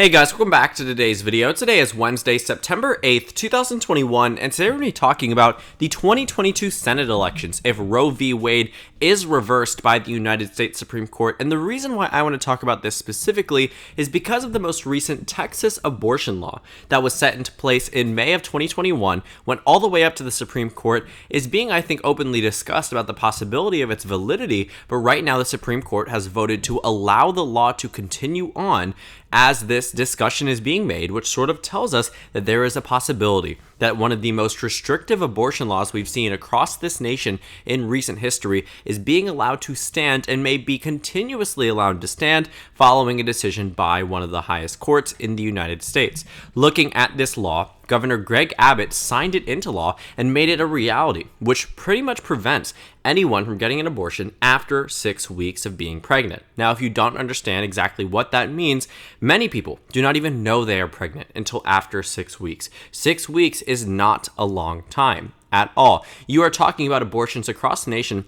Hey guys, welcome back to today's video. Today is Wednesday, September 8th, 2021, and today we're going to be talking about the 2022 Senate elections, if Roe v. Wade is reversed by the United States Supreme Court. And the reason why I want to talk about this specifically is because of the most recent Texas abortion law that was set into place in May of 2021, went all the way up to the Supreme Court, is being, I think, openly discussed about the possibility of its validity, but right now the Supreme Court has voted to allow the law to continue on as this discussion is being made, which sort of tells us that there is a possibility that one of the most restrictive abortion laws we've seen across this nation in recent history is being allowed to stand and may be continuously allowed to stand following a decision by one of the highest courts in the United States. Looking at this law, Governor Greg Abbott signed it into law and made it a reality, which pretty much prevents anyone from getting an abortion after 6 weeks of being pregnant. Now, if you don't understand exactly what that means, many people do not even know they are pregnant until after 6 weeks. 6 weeks is not a long time at all. You are talking about abortions across the nation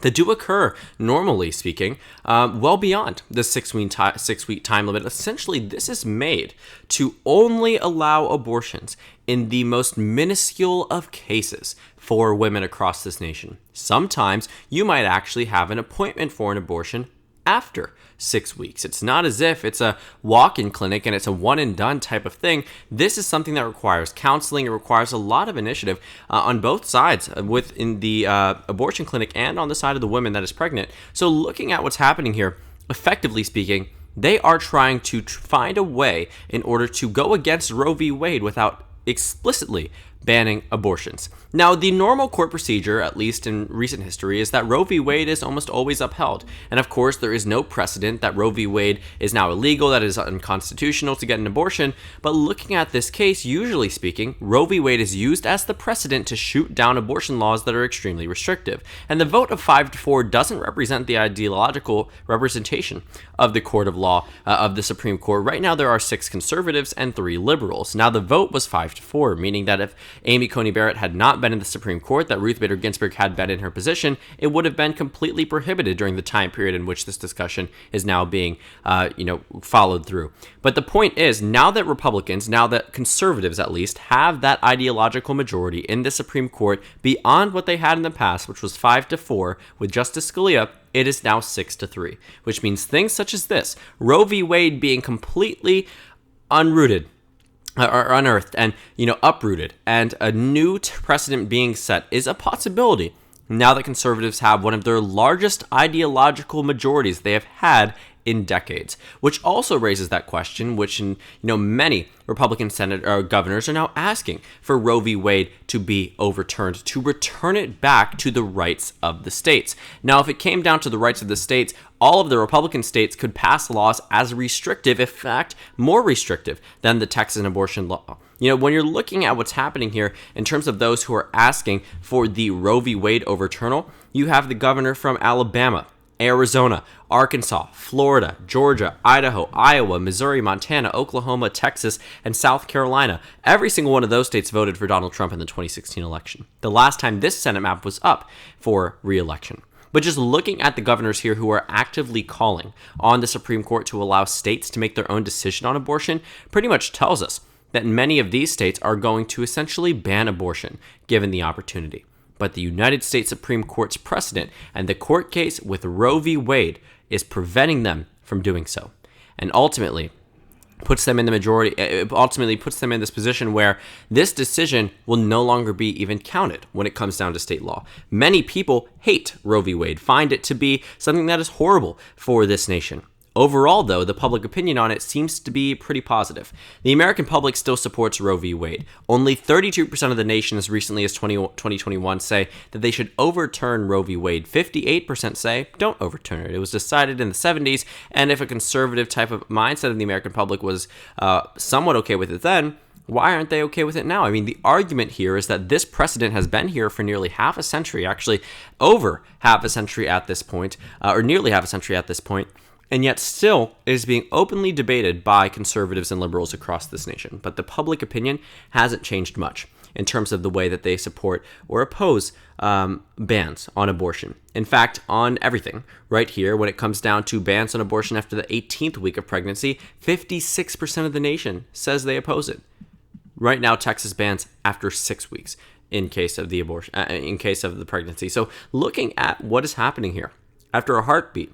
that do occur, normally speaking, well beyond the 6 week time limit. Essentially, this is made to only allow abortions in the most minuscule of cases for women across this nation. Sometimes you might actually have an appointment for an abortion after 6 weeks. It's not as if it's a walk-in clinic and it's a one and done type of thing. This is something that requires counseling. It requires a lot of initiative on both sides, within the abortion clinic and on the side of the woman that is pregnant. So looking at what's happening here, effectively speaking, they are trying to find a way in order to go against Roe v. Wade without explicitly banning abortions. Now, the normal court procedure, at least in recent history, is that Roe v. Wade is almost always upheld. And of course, there is no precedent that Roe v. Wade is now illegal, that it is unconstitutional to get an abortion. But looking at this case, usually speaking, Roe v. Wade is used as the precedent to shoot down abortion laws that are extremely restrictive. And the vote of 5-4 doesn't represent the ideological representation of the court of law, of the Supreme Court. Right now, there are 6 conservatives and 3 liberals. Now, the vote was 5-4, meaning that if Amy Coney Barrett had not been in the Supreme Court, that Ruth Bader Ginsburg had been in her position, it would have been completely prohibited during the time period in which this discussion is now being, followed through. But the point is, now that Republicans, now that conservatives at least, have that ideological majority in the Supreme Court beyond what they had in the past, which was 5-4 with Justice Scalia, it is now 6-3, which means things such as this, Roe v. Wade being completely unrooted, or unearthed and, uprooted, and a new precedent being set is a possibility now that conservatives have one of their largest ideological majorities they have had in decades, which also raises that question, which many Republican governors are now asking for Roe v. Wade to be overturned, to return it back to the rights of the states. Now, if it came down to the rights of the states, all of the Republican states could pass laws as restrictive, in fact, more restrictive than the Texas abortion law. When you're looking at what's happening here in terms of those who are asking for the Roe v. Wade overturnal, you have the governor from Alabama, Arizona, Arkansas, Florida, Georgia, Idaho, Iowa, Missouri, Montana, Oklahoma, Texas, and South Carolina. Every single one of those states voted for Donald Trump in the 2016 election, the last time this Senate map was up for re-election. But just looking at the governors here who are actively calling on the Supreme Court to allow states to make their own decision on abortion pretty much tells us that many of these states are going to essentially ban abortion given the opportunity. But the United States Supreme Court's precedent and the court case with Roe v. Wade is preventing them from doing so, and ultimately puts them in the majority. It ultimately puts them in this position where this decision will no longer be even counted when it comes down to state law. Many people hate Roe v. Wade, find it to be something that is horrible for this nation. Overall, though, the public opinion on it seems to be pretty positive. The American public still supports Roe v. Wade. Only 32% of the nation as recently as 2021 say that they should overturn Roe v. Wade. 58% say don't overturn it. It was decided in the 70s, and if a conservative type of mindset of the American public was somewhat okay with it then, why aren't they okay with it now? I mean, the argument here is that this precedent has been here for nearly half a century, actually over half a century at this point, or nearly half a century at this point, and yet still is being openly debated by conservatives and liberals across this nation. But the public opinion hasn't changed much. in terms of the way that they support or oppose bans on abortion. In fact, on everything, right here, when it comes down to bans on abortion after the 18th week of pregnancy, 56% of the nation says they oppose it. Right now, Texas bans after 6 weeks in case of the abortion, in case of the pregnancy. So looking at what is happening here, after a heartbeat,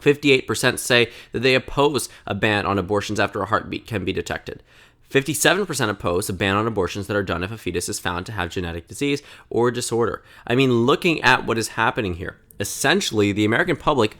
58% say that they oppose a ban on abortions after a heartbeat can be detected. 57% oppose a ban on abortions that are done if a fetus is found to have genetic disease or disorder. I mean, looking at what is happening here, essentially the American public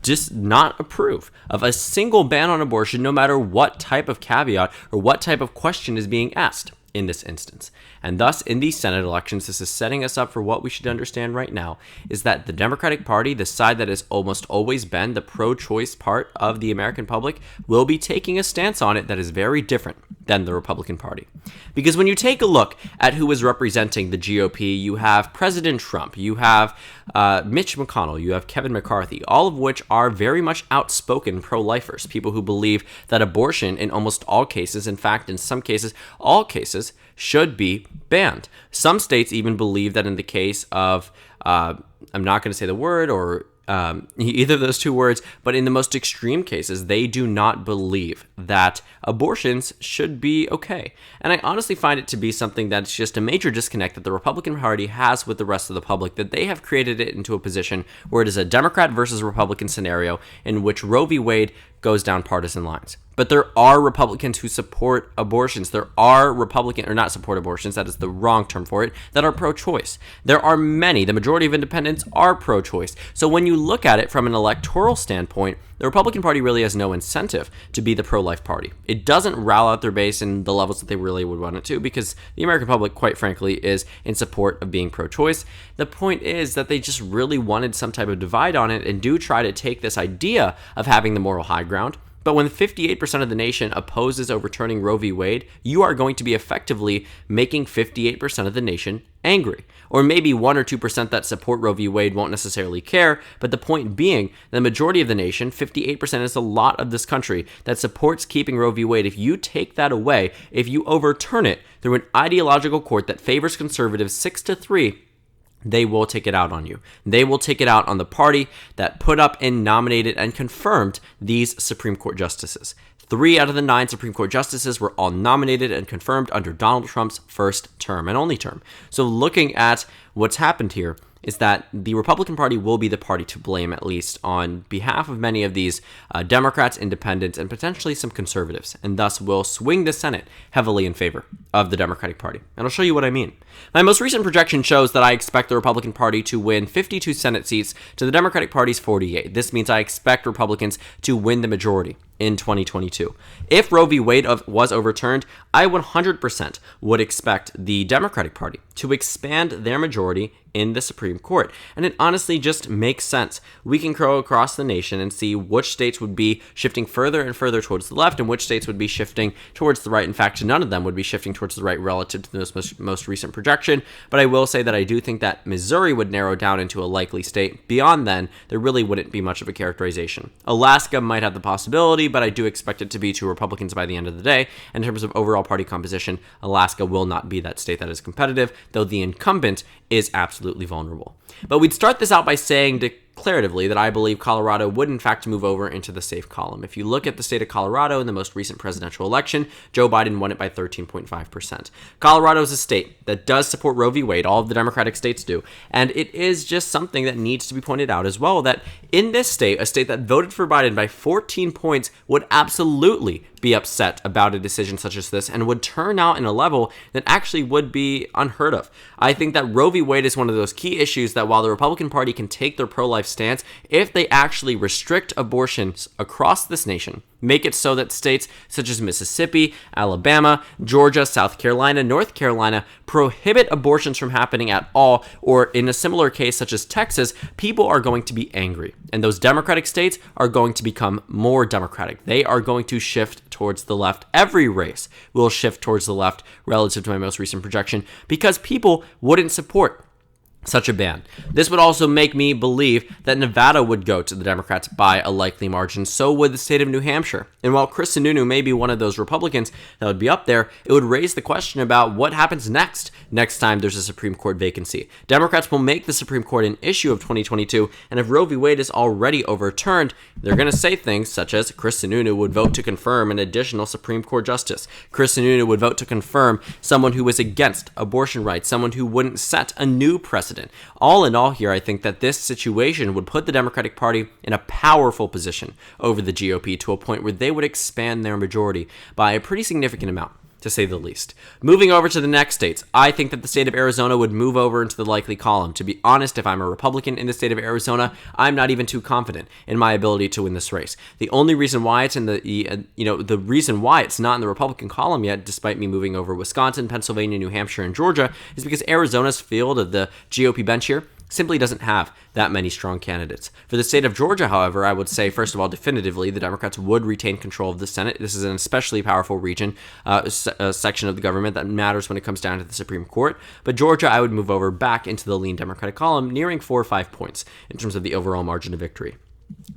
does not approve of a single ban on abortion, no matter what type of caveat or what type of question is being asked in this instance. And thus, in these Senate elections, this is setting us up for what we should understand right now, is that the Democratic Party, the side that has almost always been the pro-choice part of the American public, will be taking a stance on it that is very different than the Republican Party. Because when you take a look at who is representing the GOP, you have President Trump, you have Mitch McConnell, you have Kevin McCarthy, all of which are very much outspoken pro-lifers, people who believe that abortion in almost all cases, in fact, in some cases, all cases, should be banned. Some states even believe that in the case of, I'm not going to say the word or either of those two words, but in the most extreme cases, they do not believe that abortions should be okay. And I honestly find it to be something that's just a major disconnect that the Republican Party has with the rest of the public, that they have created it into a position where it is a Democrat versus Republican scenario in which Roe v. Wade goes down partisan lines. But there are Republicans who support abortions. There are Republicans, or not support abortions, that is the wrong term for it, that are pro-choice. There are many, the majority of independents are pro-choice. So when you look at it from an electoral standpoint, the Republican Party really has no incentive to be the pro-life party. It doesn't rile out their base in the levels that they really would want it to, because the American public, quite frankly, is in support of being pro-choice. The point is that they just really wanted some type of divide on it and do try to take this idea of having the moral high ground. But when 58% of the nation opposes overturning Roe v. Wade, you are going to be effectively making 58% of the nation angry. Or maybe 1 or 2% that support Roe v. Wade won't necessarily care, but the point being, the majority of the nation, 58% is a lot of this country, that supports keeping Roe v. Wade. If you take that away, if you overturn it through an ideological court that favors conservatives 6-3, they will take it out on you. They will take it out on the party that put up and nominated and confirmed these Supreme Court justices. 3 out of the 9 Supreme Court justices were all nominated and confirmed under Donald Trump's first term and only term. So looking at what's happened here is that the Republican Party will be the party to blame, at least on behalf of many of these Democrats, independents, and potentially some conservatives, and thus will swing the Senate heavily in favor of the Democratic Party. And I'll show you what I mean. My most recent projection shows that I expect the Republican Party to win 52 Senate seats to the Democratic Party's 48. This means I expect Republicans to win the majority in 2022. If Roe v. Wade was overturned, I 100% would expect the Democratic Party to expand their majority in the Supreme Court. And it honestly just makes sense. We can go across the nation and see which states would be shifting further and further towards the left and which states would be shifting towards the right. In fact, none of them would be shifting towards the right relative to the most recent projection. But I will say that I do think that Missouri would narrow down into a likely state. Beyond then, there really wouldn't be much of a characterization. Alaska might have the possibility, but I do expect it to be to Republicans by the end of the day. In terms of overall party composition, Alaska will not be that state that is competitive, though the incumbent is absolutely vulnerable. But we'd start this out by saying declaratively that I believe Colorado would in fact move over into the safe column. If you look at the state of Colorado in the most recent presidential election, Joe Biden won it by 13.5%. Colorado is a state that does support Roe v. Wade, all of the Democratic states do, and it is just something that needs to be pointed out as well, that in this state, a state that voted for Biden by 14 points would absolutely be upset about a decision such as this and would turn out in a level that actually would be unheard of. I think that Roe v. Wade is one of those key issues that while the Republican Party can take their pro-life stance, if they actually restrict abortions across this nation, make it so that states such as Mississippi, Alabama, Georgia, South Carolina, North Carolina prohibit abortions from happening at all, or in a similar case such as Texas, people are going to be angry. And those Democratic states are going to become more Democratic. They are going to shift towards the left. Every race will shift towards the left relative to my most recent projection because people wouldn't support such a ban. This would also make me believe that Nevada would go to the Democrats by a likely margin. So would the state of New Hampshire. And while Chris Sununu may be one of those Republicans that would be up there, it would raise the question about what happens next time there's a Supreme Court vacancy. Democrats will make the Supreme Court an issue of 2022, and if Roe v. Wade is already overturned, they're going to say things such as Chris Sununu would vote to confirm an additional Supreme Court justice. Chris Sununu would vote to confirm someone who was against abortion rights, someone who wouldn't set a new precedent. All in all here, I think that this situation would put the Democratic Party in a powerful position over the GOP to a point where they would expand their majority by a pretty significant amount, to say the least. Moving over to the next states, I think that the state of Arizona would move over into the likely column. To be honest, if I'm a Republican in the state of Arizona, I'm not even too confident in my ability to win this race. The only reason why it's in the reason why it's not in the Republican column yet, despite me moving over Wisconsin, Pennsylvania, New Hampshire, and Georgia, is because Arizona's field of the GOP bench here simply doesn't have that many strong candidates. For the state of Georgia, however, I would say, first of all, definitively, the Democrats would retain control of the Senate. This is an especially powerful region, section of the government that matters when it comes down to the Supreme Court. But Georgia, I would move over back into the lean Democratic column, nearing 4 or 5 points in terms of the overall margin of victory.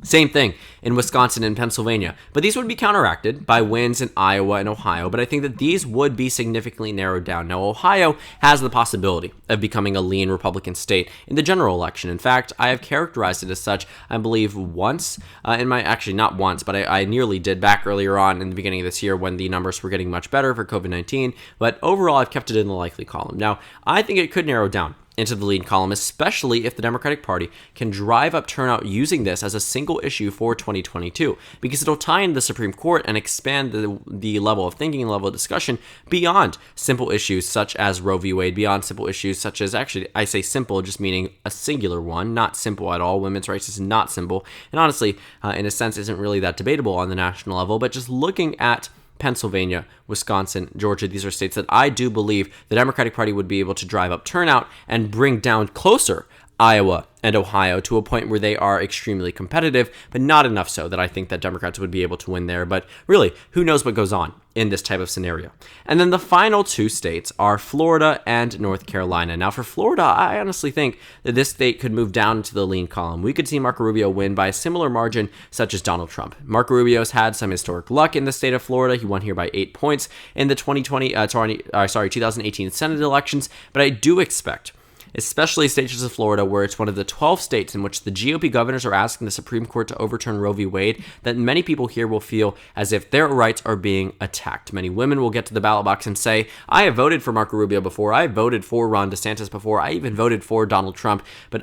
Same thing in Wisconsin and Pennsylvania, but these would be counteracted by wins in Iowa and Ohio, but I think that these would be significantly narrowed down. Now, Ohio has the possibility of becoming a lean Republican state in the general election. In fact, I have characterized it as such, I believe, once, actually not once, but I nearly did back earlier on in the beginning of this year when the numbers were getting much better for COVID-19, but overall I've kept it in the likely column. Now, I think it could narrow down into the lead column, especially if the Democratic Party can drive up turnout using this as a single issue for 2022, because it'll tie into the Supreme Court and expand the level of thinking and level of discussion beyond simple issues such as Roe v. Wade, beyond simple issues such as, actually, I say simple just meaning a singular one, not simple at all. Women's rights is not simple, and honestly, in a sense, isn't really that debatable on the national level, but just looking at Pennsylvania, Wisconsin, Georgia, these are states that I do believe the Democratic Party would be able to drive up turnout and bring down closer Iowa and Ohio to a point where they are extremely competitive, but not enough so that I think that Democrats would be able to win there. But really, who knows what goes on in this type of scenario. And then the final two states are Florida and North Carolina. Now, for Florida, I honestly think that this state could move down into the lean column. We could see Marco Rubio win by a similar margin such as Donald Trump. Marco Rubio's had some historic luck in the state of Florida. He won here by 8 points in the 2018 Senate elections, but I do expect, especially states such as Florida, where it's one of the 12 states in which the GOP governors are asking the Supreme Court to overturn Roe v. Wade, that many people here will feel as if their rights are being attacked. Many women will get to the ballot box and say, I have voted for Marco Rubio before, I voted for Ron DeSantis before, I even voted for Donald Trump, but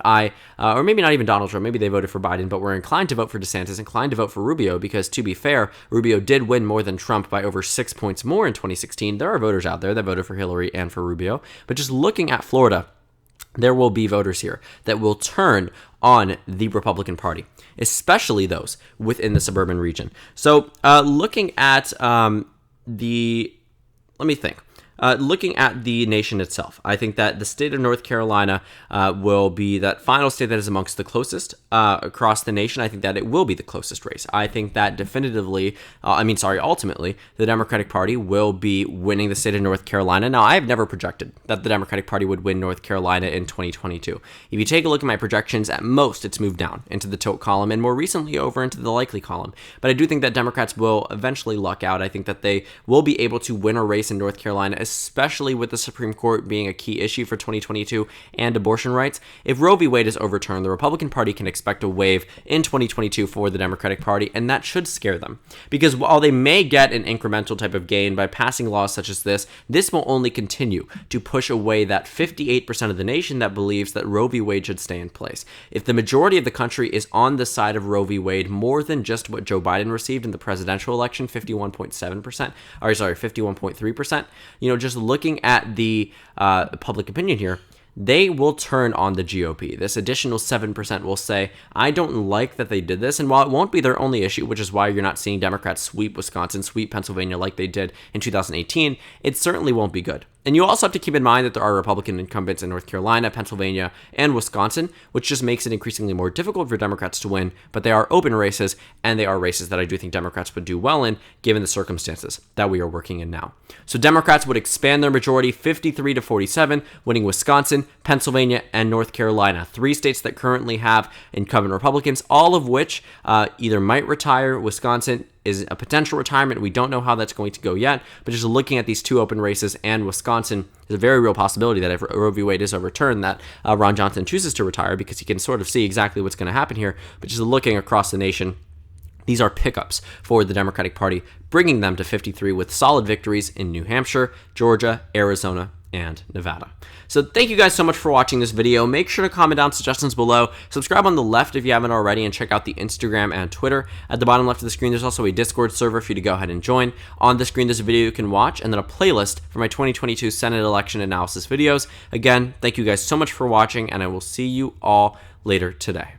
or maybe not even Donald Trump, maybe they voted for Biden, but were inclined to vote for DeSantis, inclined to vote for Rubio, because to be fair, Rubio did win more than Trump by over 6 points more in 2016. There are voters out there that voted for Hillary and for Rubio, but just looking at Florida, there will be voters here that will turn on the Republican Party, especially those within the suburban region. So looking at looking at the nation itself, I think that the state of North Carolina will be that final state that is amongst the closest across the nation. I think that it will be the closest race. I think that ultimately, the Democratic Party will be winning the state of North Carolina. Now, I have never projected that the Democratic Party would win North Carolina in 2022. If you take a look at my projections, at most, it's moved down into the tilt column and more recently over into the likely column. But I do think that Democrats will eventually luck out. I think that they will be able to win a race in North Carolina, especially with the Supreme Court being a key issue for 2022 and abortion rights. If Roe v. Wade is overturned, the Republican Party can expect a wave in 2022 for the Democratic Party, and that should scare them. Because while they may get an incremental type of gain by passing laws such as this will only continue to push away that 58% of the nation that believes that Roe v. Wade should stay in place. If the majority of the country is on the side of Roe v. Wade, more than just what Joe Biden received in the presidential election, 51.3%, just looking at the public opinion here, they will turn on the GOP. This additional 7% will say, I don't like that they did this. And while it won't be their only issue, which is why you're not seeing Democrats sweep Wisconsin, sweep Pennsylvania like they did in 2018, it certainly won't be good. And you also have to keep in mind that there are Republican incumbents in North Carolina, Pennsylvania, and Wisconsin, which just makes it increasingly more difficult for Democrats to win. But they are open races, and they are races that I do think Democrats would do well in, given the circumstances that we are working in now. So Democrats would expand their majority 53 to 47, winning Wisconsin, Wisconsin, Pennsylvania, and North Carolina. 3 states that currently have incumbent Republicans, all of which either might retire. Wisconsin is a potential retirement. We don't know how that's going to go yet, but just looking at these 2 open races, and Wisconsin is a very real possibility that if Roe v. Wade is overturned, that Ron Johnson chooses to retire, because he can sort of see exactly what's going to happen here. But just looking across the nation, these are pickups for the Democratic Party, bringing them to 53 with solid victories in New Hampshire, Georgia, Arizona, and Nevada. So thank you guys so much for watching this video. Make sure to comment down suggestions below. Subscribe on the left if you haven't already, and check out the Instagram and Twitter. At the bottom left of the screen, there's also a Discord server for you to go ahead and join. On the screen, there's a video you can watch, and then a playlist for my 2022 Senate election analysis videos. Again, thank you guys so much for watching, and I will see you all later today.